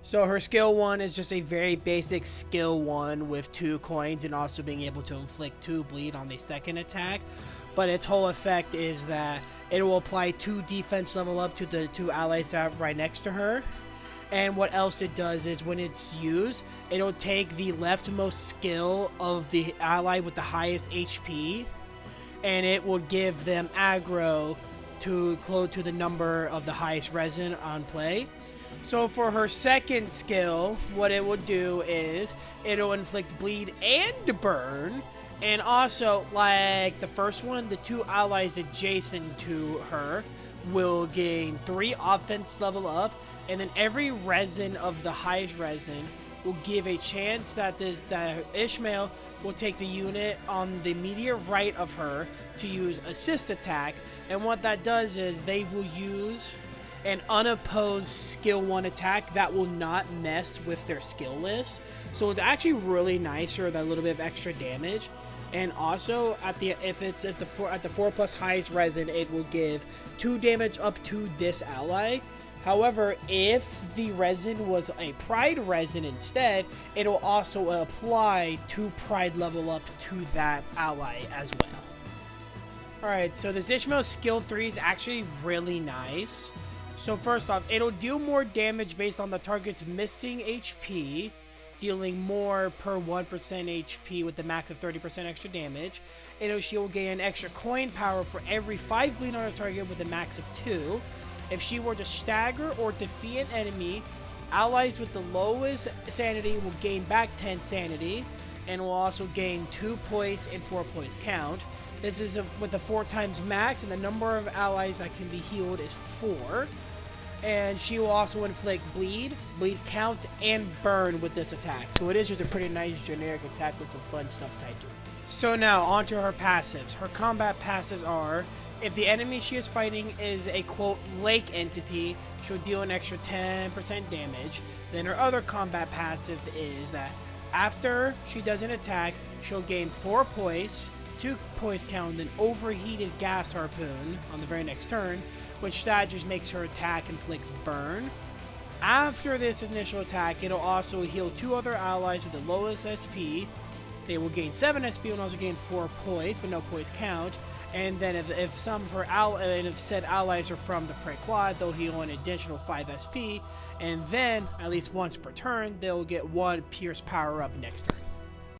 So her skill 1 is just a very basic skill 1 with 2 coins and also being able to inflict 2 bleed on the second attack. But its whole effect is that it will apply 2 defense level up to the 2 allies that are right next to her. And what else it does is when it's used, it'll take the leftmost skill of the ally with the highest HP and it will give them aggro to close to the number of the highest resin on play. So for her second skill, what it will do is it'll inflict bleed and burn. And also, like the first one, the 2 allies adjacent to her will gain 3 offense level up. And then every resin of the highest resin will give a chance that Ishmael will take the unit on the immediate right of her to use assist attack. And what that does is they will use an unopposed skill 1 attack that will not mess with their skill list. So it's actually really nice for that little bit of extra damage. And also at the 4+ highest resin, it will give 2 damage up to this ally. However, if the resin was a pride resin instead, it'll also apply 2 pride level up to that ally as well. Alright, so this Ishmael skill 3 is actually really nice. So first off, it'll deal more damage based on the target's missing HP, dealing more per 1% HP with the max of 30% extra damage. She'll gain extra coin power for every 5 bleed on a target with a max of 2. If she were to stagger or defeat an enemy, allies with the lowest sanity will gain back 10 sanity, and will also gain 2 poise and 4 poise count. This is with the 4 times max, and the number of allies that can be healed is 4. And she will also inflict bleed count, and burn with this attack. So it is just a pretty nice generic attack with some fun stuff tied to it. So now onto her passives. Her combat passives are: if the enemy she is fighting is a quote lake entity, she'll deal an extra 10% damage. Then her other combat passive is that after she does an attack, she'll gain 4 poise, 2 poise count, and overheated gas harpoon on the very next turn, which that just makes her attack inflicts burn. After this initial attack, it'll also heal 2 other allies with the lowest SP. They will gain 7 SP and also gain 4 poise, but no poise count. And then if some of her if said allies are from the Pequod, they'll heal an additional 5 SP. And then, at least once per turn, they'll get 1 Pierce power up next turn.